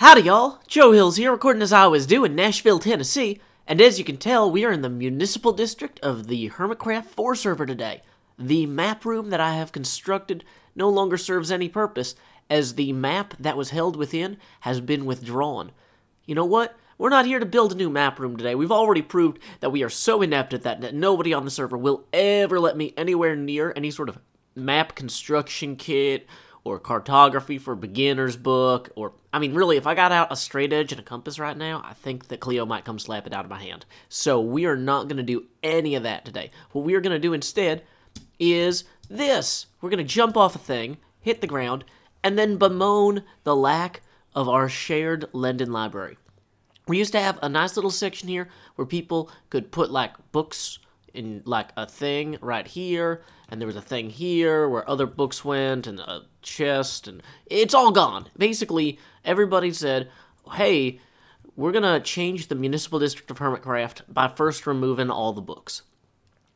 Howdy y'all, Joe Hills here, recording as I always do in Nashville, Tennessee, and as you can tell, we are in the municipal district of the Hermitcraft 4 server today. The map room that I have constructed no longer serves any purpose, as the map that was held within has been withdrawn. You know what? We're not here to build a new map room today. We've already proved that we are so inept at that nobody on the server will ever let me anywhere near any sort of map construction kit, or cartography for beginners book, or, I mean, really, if I got out a straight edge and a compass right now, I think that Cleo might come slap it out of my hand. So we are not going to do any of that today. What we are going to do instead is this. We're going to jump off a thing, hit the ground, and then bemoan the lack of our shared Lendon library. We used to have a nice little section here where people could put, like, books in, like, a thing right here, and there was a thing here where other books went, and a chest, and it's all gone. Basically, everybody said, hey, we're gonna change the municipal district of Hermitcraft by first removing all the books.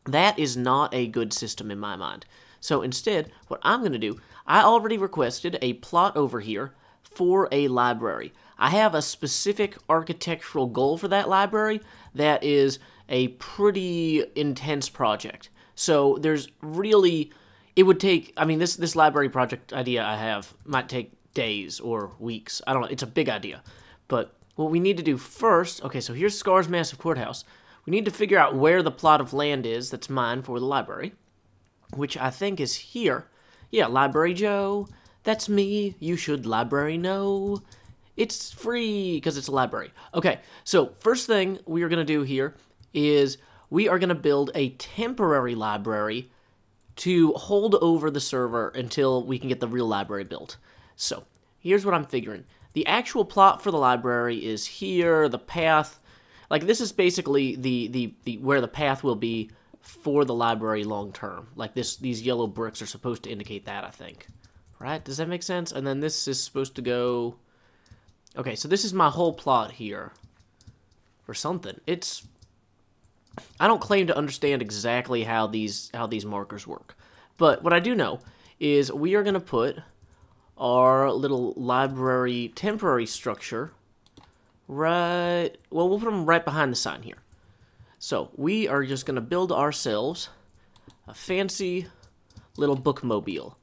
That is not a good system in my mind. So instead, what I'm gonna do, I already requested a plot over here for a library. I have a specific architectural goal for that library that is a pretty intense project. So there's really, it would take, I mean, this library project idea I have might take days or weeks. I don't know, it's a big idea. But what we need to do first, okay, so here's Scar's Massive Courthouse. We need to figure out where the plot of land is that's mine for the library, which I think is here. Yeah, Library Joe, that's me, you should library know. It's free because it's a library. Okay, so first thing we are going to do here is we are going to build a temporary library to hold over the server until we can get the real library built. So, here's what I'm figuring. The actual plot for the library is here, the path, like this is basically the where the path will be for the library long term. Like these yellow bricks are supposed to indicate that, I think. Right? Does that make sense? And then this is supposed to go... Okay, so this is my whole plot here. Or something. It's... I don't claim to understand exactly how these markers work. But what I do know is we are going to put our little library temporary structure right... Well, we'll put them right behind the sign here. So, we are just going to build ourselves a fancy little bookmobile.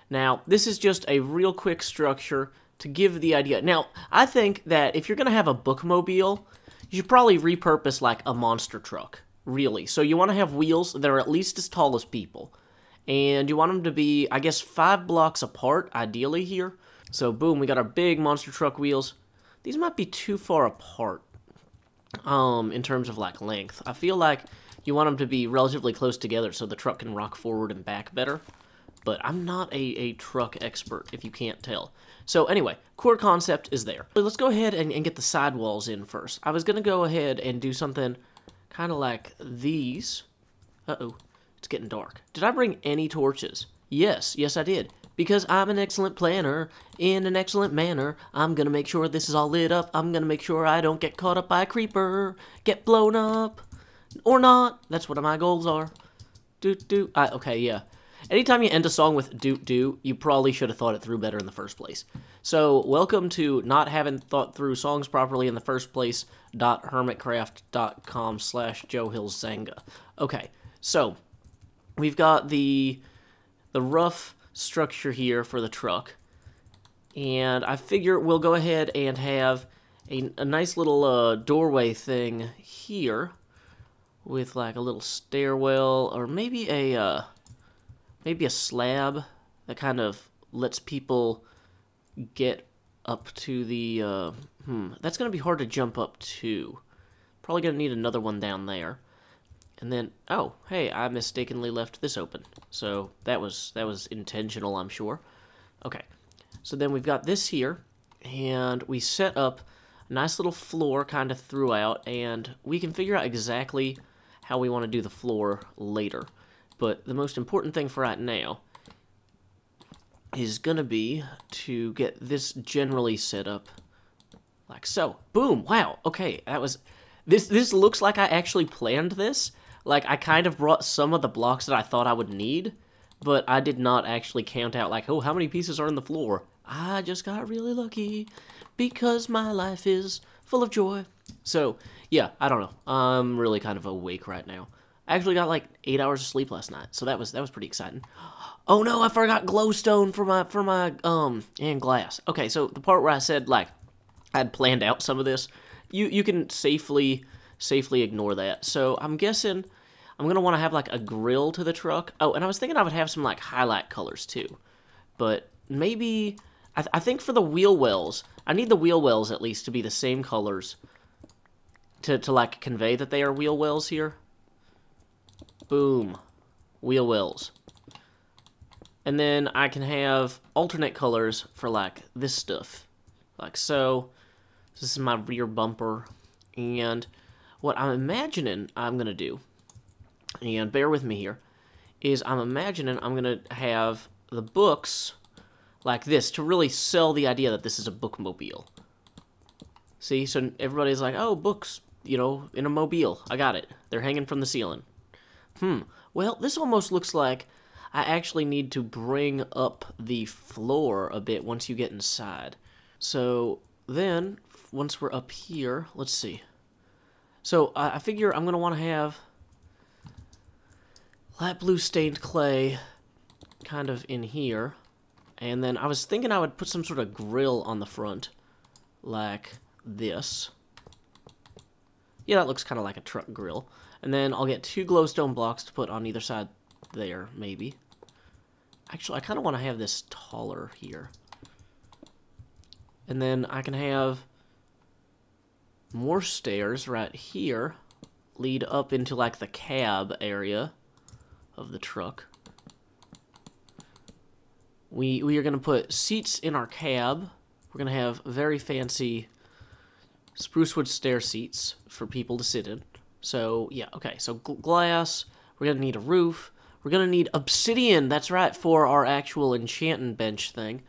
Now, this is just a real quick structure to give the idea. Now, I think that if you're going to have a bookmobile, you should probably repurpose like a monster truck, really. So you want to have wheels that are at least as tall as people. And you want them to be, I guess, 5 blocks apart, ideally here. So boom, we got our big monster truck wheels. These might be too far apart in terms of like length. I feel like you want them to be relatively close together so the truck can rock forward and back better. But I'm not a truck expert, if you can't tell. So anyway, core concept is there. Let's go ahead and get the sidewalls in first. I was going to go ahead and do something kind of like these. Uh-oh, it's getting dark. Did I bring any torches? Yes, I did. Because I'm an excellent planner, in an excellent manner. I'm going to make sure this is all lit up. I'm going to make sure I don't get caught up by a creeper, get blown up, or not. That's what my goals are. Okay, yeah. Anytime you end a song with doot-doot, you probably should have thought it through better in the first place. So, welcome to not having thought through songs properly in the first place, .hermitcraft.com/JoeHillsTSD. Okay, so, we've got the rough structure here for the truck, and I figure we'll go ahead and have a nice little doorway thing here, with like a little stairwell, or maybe a slab that kind of lets people get up to the, that's going to be hard to jump up to. Probably going to need another one down there. And then, oh, hey, I mistakenly left this open. So that was intentional, I'm sure. Okay, so then we've got this here, and we set up a nice little floor kind of throughout, and we can figure out exactly how we want to do the floor later. But the most important thing for right now is going to be to get this generally set up like so. Boom! Wow! Okay, that was... This looks like I actually planned this. Like, I kind of brought some of the blocks that I thought I would need, but I did not actually count out, like, oh, how many pieces are in the floor? I just got really lucky because my life is full of joy. So, yeah, I don't know. I'm really kind of awake right now. I actually got like 8 hours of sleep last night, so that was pretty exciting. Oh no, I forgot glowstone for my and glass. Okay, so the part where I said like I'd planned out some of this, you can safely ignore that. So I'm guessing I'm gonna want to have like a grill to the truck. Oh, and I was thinking I would have some like highlight colors too, but maybe I think for the wheel wells, I need the wheel wells at least to be the same colors to like convey that they are wheel wells here. Boom, wheel wells. And then I can have alternate colors for like this stuff, like so. This is my rear bumper, and what I'm imagining I'm gonna do, and bear with me here, is I'm imagining I'm gonna have the books like this to really sell the idea that this is a bookmobile. See, so everybody's like, oh, books, you know, in a mobile. I got it. They're hanging from the ceiling. Well, this almost looks like I actually need to bring up the floor a bit once you get inside. So then, once we're up here, let's see. So I figure I'm going to want to have light blue stained clay kind of in here. And then I was thinking I would put some sort of grill on the front, like this. Yeah, that looks kind of like a truck grill. And then I'll get 2 glowstone blocks to put on either side there, maybe. Actually, I kind of want to have this taller here. And then I can have more stairs right here lead up into like the cab area of the truck. We are going to put seats in our cab. We're going to have very fancy spruce wood stair seats for people to sit in. So, yeah, okay. So, glass. We're going to need a roof. We're going to need obsidian. That's right, for our actual enchanting bench thing.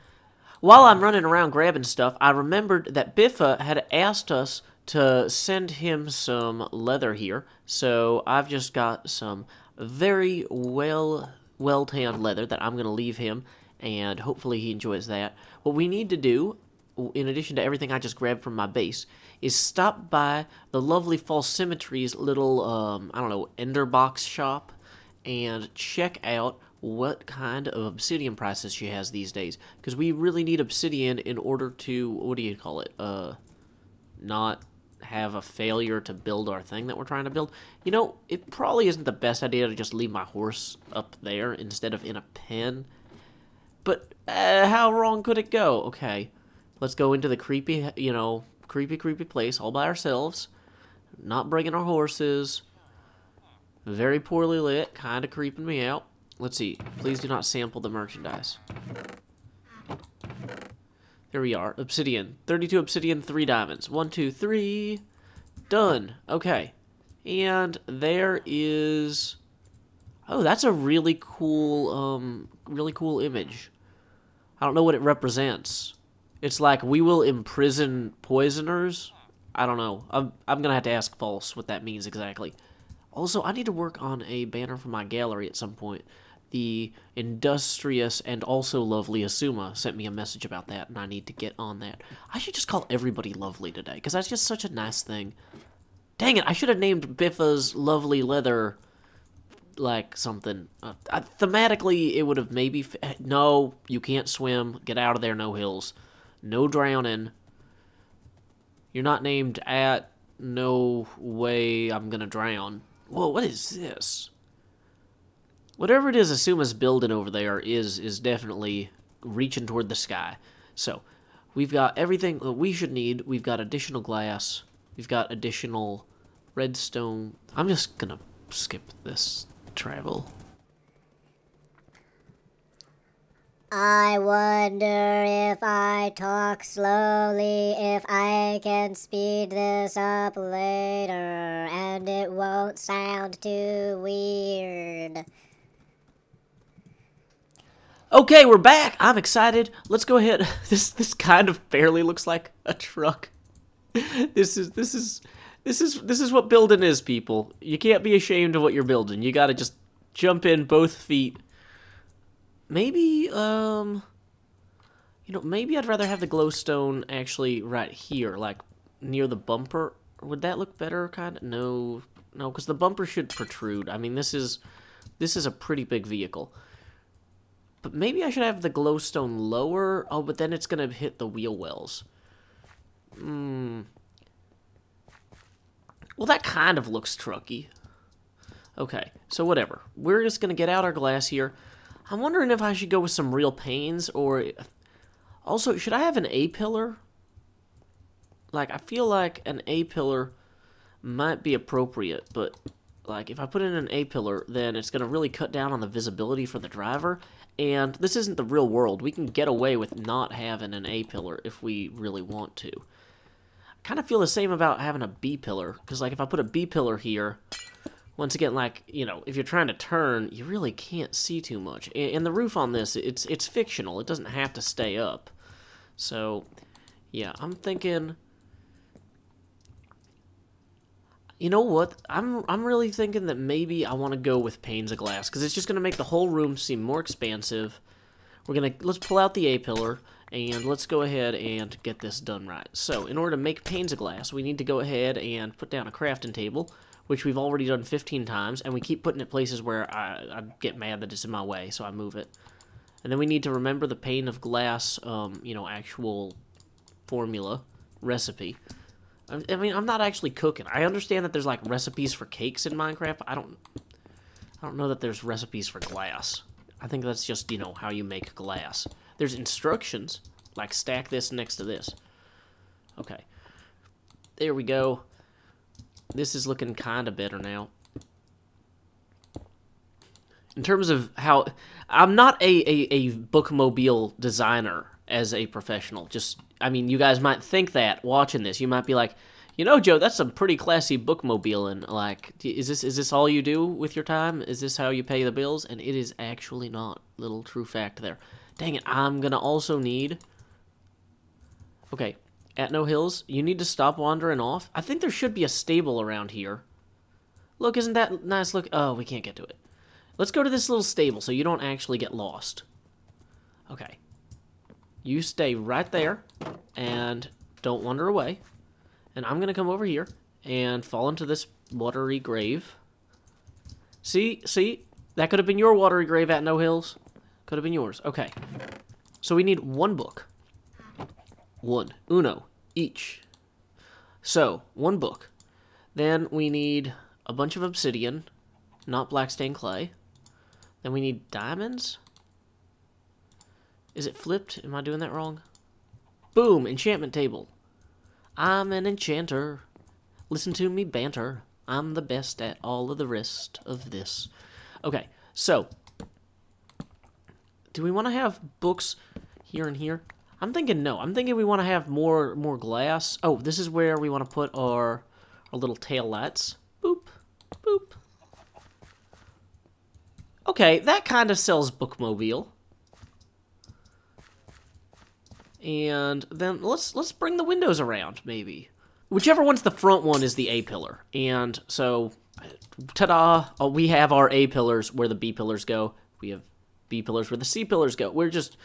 While I'm running around grabbing stuff, I remembered that Biffa had asked us to send him some leather here. So, I've just got some very well-tanned leather that I'm going to leave him, and hopefully he enjoys that. What we need to do, in addition to everything I just grabbed from my base, is stop by the lovely False Symmetry's little, I don't know, ender box shop and check out what kind of obsidian prices she has these days. Because we really need obsidian in order to, what do you call it, not have a failure to build our thing that we're trying to build. You know, it probably isn't the best idea to just leave my horse up there instead of in a pen. But how wrong could it go? Okay, let's go into the creepy, you know, creepy place all by ourselves. Not bringing our horses. Very poorly lit, kind of creeping me out. Let's see. Please do not sample the merchandise. There we are. Obsidian. 32 obsidian, 3 diamonds. 1, 2, 3. Done. Okay. And there is... Oh, that's a really cool image. I don't know what it represents. It's like, we will imprison poisoners. I don't know. I'm going to have to ask False what that means exactly. Also, I need to work on a banner for my gallery at some point. The industrious and also lovely Asuma sent me a message about that, and I need to get on that. I should just call everybody lovely today, because that's just such a nice thing. Dang it, I should have named Biffa's lovely leather, like, something. Thematically, it would have maybe... No, you can't swim. Get out of there, no hills. No drowning. You're not named at... No way I'm gonna drown. Whoa, what is this? Whatever it is Asuma's building over there is definitely reaching toward the sky. So, we've got everything that we should need. We've got additional glass. We've got additional redstone. I'm just gonna skip this travel. I wonder if I talk slowly, if I can speed this up later, and it won't sound too weird. Okay, we're back. I'm excited. Let's go ahead. This kind of barely looks like a truck. This is what building is, people. You can't be ashamed of what you're building. You gotta just jump in both feet. Maybe, You know, maybe I'd rather have the glowstone actually right here, like near the bumper. Would that look better, kind of? No, no, because the bumper should protrude. I mean, this is a pretty big vehicle. But maybe I should have the glowstone lower. Oh, but then it's going to hit the wheel wells. Well, that kind of looks trucky. Okay, so whatever. We're just going to get out our glass here. I'm wondering if I should go with some real panes, or... Also, should I have an A-pillar? Like, I feel like an A-pillar might be appropriate, but, like, if I put in an A-pillar, then it's going to really cut down on the visibility for the driver, and this isn't the real world. We can get away with not having an A-pillar if we really want to. I kind of feel the same about having a B-pillar, because, like, if I put a B-pillar here, once again, like, you know, if you're trying to turn, you really can't see too much. And the roof on this, it's fictional. It doesn't have to stay up. So, yeah, I'm thinking... You know what? I'm really thinking that maybe I want to go with panes of glass, because it's just going to make the whole room seem more expansive. Let's pull out the A-pillar, and let's go ahead and get this done right. So, in order to make panes of glass, we need to go ahead and put down a crafting table, which we've already done 15 times, and we keep putting it places where I get mad that it's in my way, so I move it. And then we need to remember the pane of glass, you know, actual formula, recipe. I mean, I'm not actually cooking. I understand that there's, like, recipes for cakes in Minecraft. I don't know that there's recipes for glass. I think that's just, you know, how you make glass. There's instructions, like stack this next to this. Okay. There we go. This is looking kind of better now. In terms of how... I'm not a bookmobile designer as a professional. Just, I mean, you guys might think that watching this. You might be like, you know, Joe, that's some pretty classy bookmobile. And, like, is this all you do with your time? Is this how you pay the bills? And it is actually not. Little true fact there. Dang it, I'm going to also need... Okay, at No Hills, you need to stop wandering off. I think there should be a stable around here. Look, isn't that nice? Look, oh, we can't get to it. Let's go to this little stable so you don't actually get lost. Okay. You stay right there and don't wander away. And I'm going to come over here and fall into this watery grave. See? That could have been your watery grave at No Hills. Could have been yours. Okay. So we need one book. Uno. Each. So, one book. Then we need a bunch of obsidian, not black stained clay. Then we need diamonds. Is it flipped? Am I doing that wrong? Boom! Enchantment table. I'm an enchanter. Listen to me banter. I'm the best at all of the rest of this. Okay, so. Do we want to have books here and here? I'm thinking no. I'm thinking we want to have more glass. Oh, this is where we want to put our little tail lights. Boop. Boop. Okay, that kind of sells bookmobile. And then let's bring the windows around, maybe. Whichever one's the front one is the A-pillar. And so, ta-da! Oh, we have our A-pillars where the B-pillars go. We have B-pillars where the C-pillars go. We're just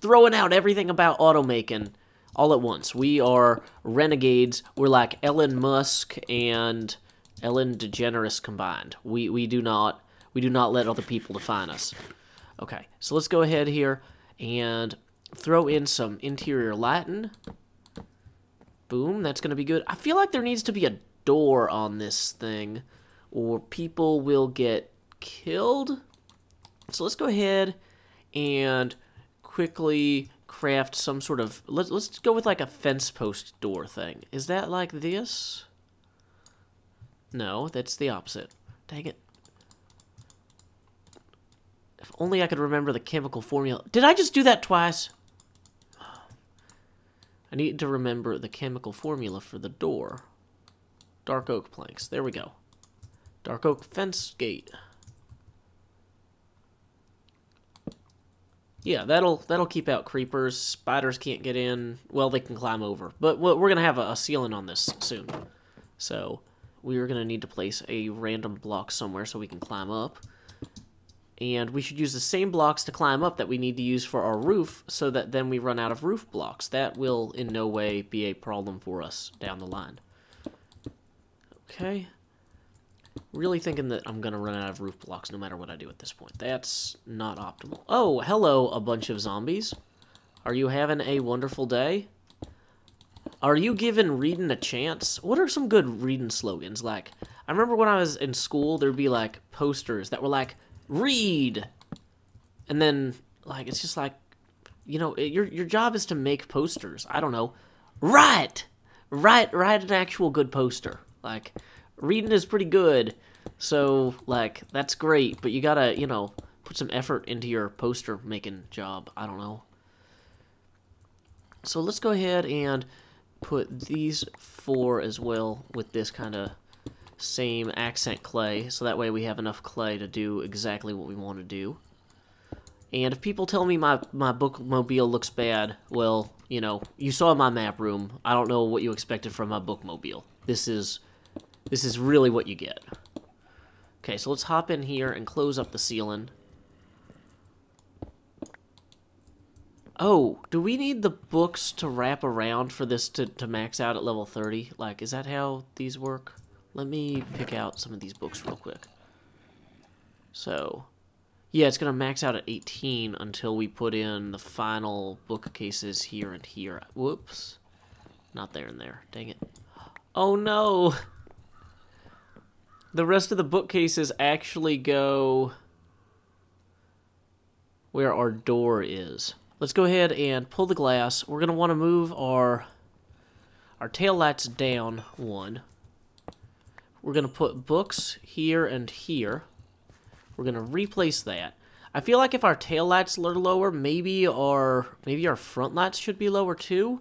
throwing out everything about automaking all at once. We are renegades. We're like Elon Musk and Ellen DeGeneres combined. We do not let other people define us. Okay, so let's go ahead here and throw in some interior lighting. Boom, that's going to be good. I feel like there needs to be a door on this thing, or people will get killed. So let's go ahead and quickly craft some sort of... Let's go with like a fence post door thing. Is that like this? No, that's the opposite. Dang it. If only I could remember the chemical formula. Did I just do that twice? I need to remember the chemical formula for the door. Dark oak planks. There we go. Dark oak fence gate. Yeah, that'll keep out creepers. Spiders can't get in. Well, they can climb over. But we're going to have a ceiling on this soon. So, we're going to need to place a random block somewhere so we can climb up. And we should use the same blocks to climb up that we need to use for our roof, so that then we run out of roof blocks. That will in no way be a problem for us down the line. Okay. Really thinking that I'm going to run out of roof blocks no matter what I do at this point. That's not optimal. Oh, hello, a bunch of zombies. Are you having a wonderful day? Are you giving reading a chance? What are some good reading slogans? Like, I remember when I was in school, there'd be, like, posters that were like, read! And then, like, it's just like, you know, your job is to make posters. I don't know. Write an actual good poster. Like, reading is pretty good, so, like, that's great, but you gotta, you know, put some effort into your poster making job. I don't know. So let's go ahead and put these 4 as well with this kind of same accent clay, so that way we have enough clay to do exactly what we want to do. And if people tell me my bookmobile looks bad, well, you know, you saw my map room. I don't know what you expected from my bookmobile. This is really what you get. Okay, so let's hop in here and close up the ceiling. Oh, do we need the books to wrap around for this to max out at level 30? Like, is that how these work? Let me pick out some of these books real quick. So, yeah, it's going to max out at 18 until we put in the final bookcases here and here. Whoops. Not there and there. Dang it. Oh, no! The rest of the bookcases actually go where our door is. Let's go ahead and pull the glass. We're going to want to move our tail lights down 1. We're going to put books here and here. We're going to replace that. I feel like if our tail lights are lower, maybe our front lights should be lower too.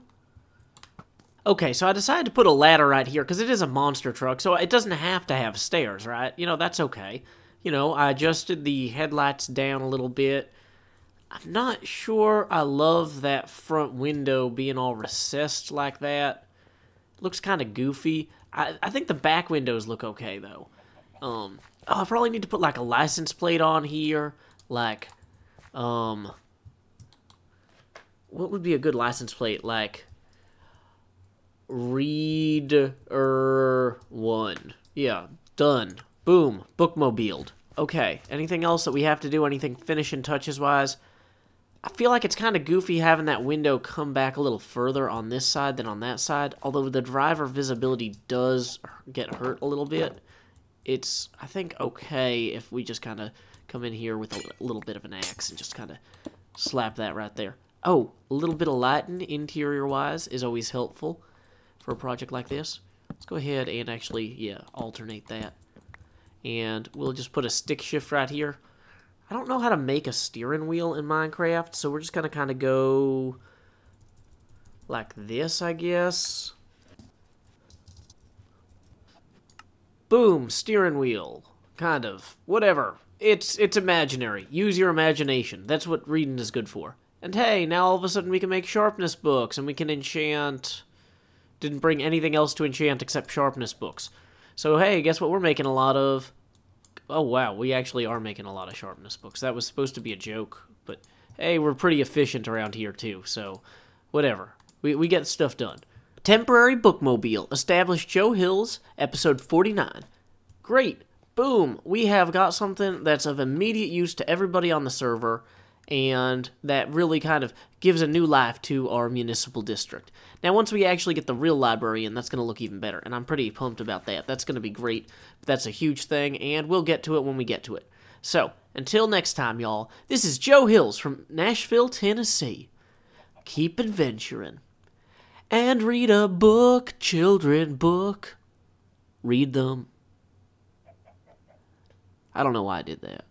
Okay, so I decided to put a ladder right here because it is a monster truck, so it doesn't have to have stairs, right? You know, that's okay. You know, I adjusted the headlights down a little bit. I'm not sure I love that front window being all recessed like that. It looks kind of goofy. I think the back windows look okay, though. I probably need to put, like, a license plate on here. Like, what would be a good license plate? Like, Reader 1. Yeah, done. Boom. Bookmobiled. Okay, anything else that we have to do? Anything finishing touches-wise? I feel like it's kind of goofy having that window come back a little further on this side than on that side. Although the driver visibility does get hurt a little bit. It's, I think, okay if we just kind of come in here with a little bit of an axe and just kind of slap that right there. Oh, a little bit of lighting interior-wise is always helpful for a project like this. Let's go ahead and actually, yeah, alternate that. And we'll just put a stick shift right here. I don't know how to make a steering wheel in Minecraft, so we're just going to kind of go like this, I guess. Boom, steering wheel. Kind of. Whatever. It's imaginary. Use your imagination. That's what reading is good for. And hey, now all of a sudden we can make sharpness books, and we can enchant. Didn't bring anything else to enchant except sharpness books. So hey, guess what we're making a lot of? Oh wow, we actually are making a lot of sharpness books. That was supposed to be a joke, but hey, we're pretty efficient around here too, so whatever. We get stuff done. Temporary bookmobile. Established Joe Hills, episode 49. Great. Boom. We have got something that's of immediate use to everybody on the server, and that really kind of gives a new life to our municipal district. Now, once we actually get the real library in, that's going to look even better, and I'm pretty pumped about that. That's going to be great. That's a huge thing, and we'll get to it when we get to it. So, until next time, y'all, this is Joe Hills from Nashville, Tennessee. Keep adventuring. And read a book, children, book. Read them. I don't know why I did that.